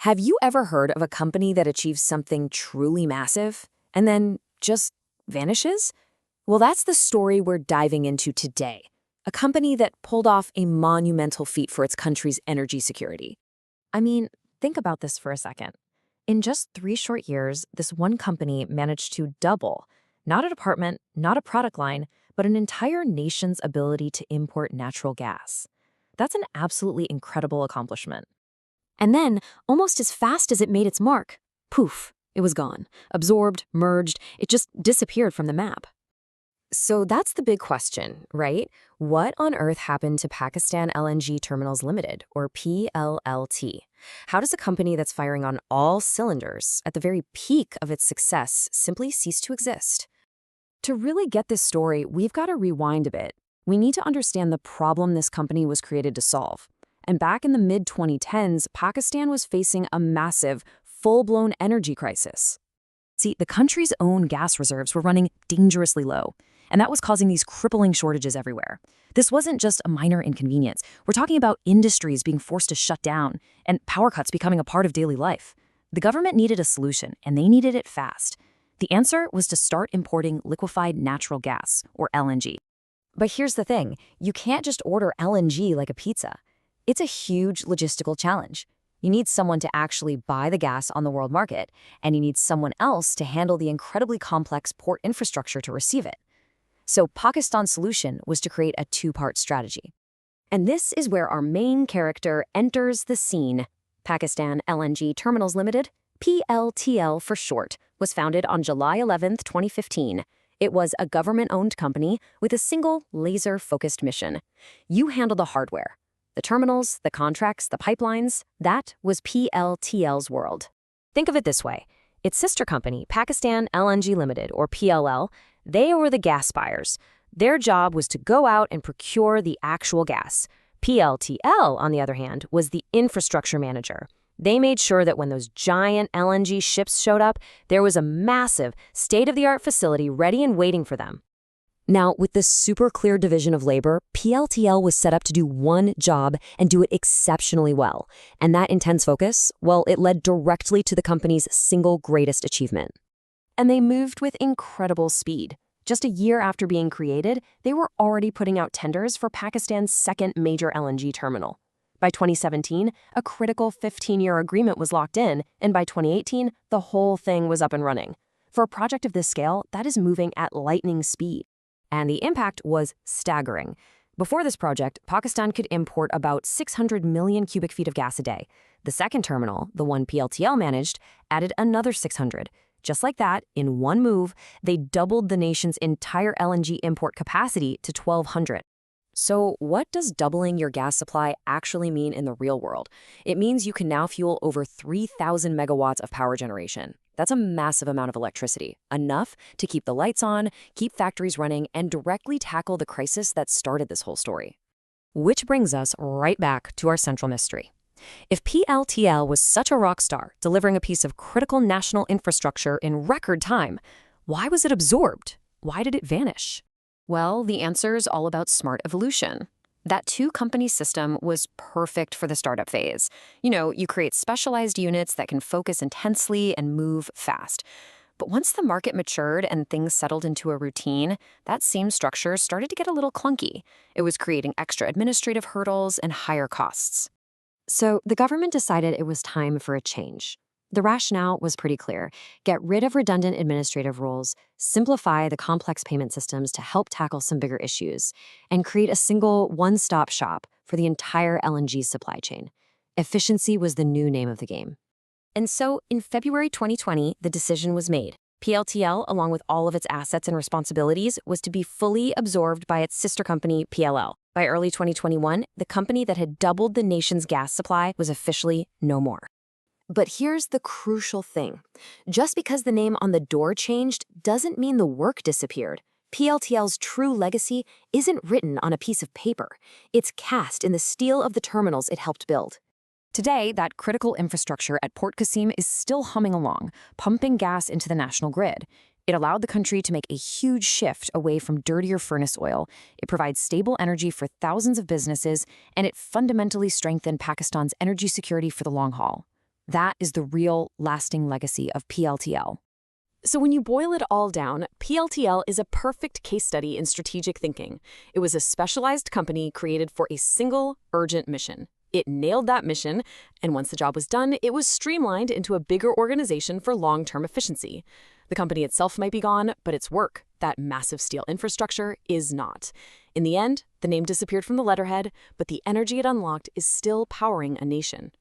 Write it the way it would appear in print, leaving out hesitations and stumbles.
Have you ever heard of a company that achieves something truly massive and then just vanishes? Well, that's the story we're diving into today. A company that pulled off a monumental feat for its country's energy security. I mean, think about this for a second. In just 3 short years, this one company managed to double, not a department, not a product line, but an entire nation's ability to import natural gas. That's an absolutely incredible accomplishment. And then, almost as fast as it made its mark, poof, it was gone. Absorbed, merged, it just disappeared from the map. So that's the big question, right? What on earth happened to Pakistan LNG Terminals Limited, or PLLT? How does a company that's firing on all cylinders at the very peak of its success simply cease to exist? To really get this story, we've got to rewind a bit. We need to understand the problem this company was created to solve. And back in the mid-2010s, Pakistan was facing a massive, full-blown energy crisis. See, the country's own gas reserves were running dangerously low, and that was causing these crippling shortages everywhere. This wasn't just a minor inconvenience. We're talking about industries being forced to shut down and power cuts becoming a part of daily life. The government needed a solution, and they needed it fast. The answer was to start importing liquefied natural gas, or LNG. But here's the thing, you can't just order LNG like a pizza. It's a huge logistical challenge. You need someone to actually buy the gas on the world market, and you need someone else to handle the incredibly complex port infrastructure to receive it. So Pakistan's solution was to create a 2-part strategy. And this is where our main character enters the scene. Pakistan LNG Terminals Limited, PLTL for short, was founded on July 11, 2015. It was a government-owned company with a single laser-focused mission. You handle the hardware. The terminals, the contracts, the pipelines, that was PLTL's world. Think of it this way. Its sister company, Pakistan LNG Limited, or PLL, they were the gas buyers. Their job was to go out and procure the actual gas. PLTL, on the other hand, was the infrastructure manager. They made sure that when those giant LNG ships showed up, there was a massive, state-of-the-art facility ready and waiting for them. Now, with this super clear division of labor, PLTL was set up to do one job and do it exceptionally well. And that intense focus, well, it led directly to the company's single greatest achievement. And they moved with incredible speed. Just a year after being created, they were already putting out tenders for Pakistan's second major LNG terminal. By 2017, a critical 15-year agreement was locked in, and by 2018, the whole thing was up and running. For a project of this scale, that is moving at lightning speed. And the impact was staggering. Before this project, Pakistan could import about 600 million cubic feet of gas a day. The second terminal, the one PLTL managed, added another 600. Just like that, in one move, they doubled the nation's entire LNG import capacity to 1,200. So what does doubling your gas supply actually mean in the real world? It means you can now fuel over 3,000 megawatts of power generation. That's a massive amount of electricity, enough to keep the lights on, keep factories running, and directly tackle the crisis that started this whole story. Which brings us right back to our central mystery. If PLTL was such a rock star, delivering a piece of critical national infrastructure in record time, why was it absorbed? Why did it vanish? Well, the answer is all about smart evolution. That 2-company system was perfect for the startup phase. You create specialized units that can focus intensely and move fast. But once the market matured and things settled into a routine, that same structure started to get a little clunky. It was creating extra administrative hurdles and higher costs. So the government decided it was time for a change. The rationale was pretty clear. Get rid of redundant administrative roles, simplify the complex payment systems to help tackle some bigger issues, and create a single one-stop shop for the entire LNG supply chain. Efficiency was the new name of the game. And so, in February 2020, the decision was made. PLTL, along with all of its assets and responsibilities, was to be fully absorbed by its sister company, PLL. By early 2021, the company that had doubled the nation's gas supply was officially no more. But here's the crucial thing. Just because the name on the door changed doesn't mean the work disappeared. PLTL's true legacy isn't written on a piece of paper. It's cast in the steel of the terminals it helped build. Today, that critical infrastructure at Port Qasim is still humming along, pumping gas into the national grid. It allowed the country to make a huge shift away from dirtier furnace oil. It provides stable energy for thousands of businesses, and it fundamentally strengthened Pakistan's energy security for the long haul. That is the real, lasting legacy of PLTL. So when you boil it all down, PLTL is a perfect case study in strategic thinking. It was a specialized company created for a single, urgent mission. It nailed that mission, and once the job was done, it was streamlined into a bigger organization for long-term efficiency. The company itself might be gone, but its work, that massive steel infrastructure, is not. In the end, the name disappeared from the letterhead, but the energy it unlocked is still powering a nation.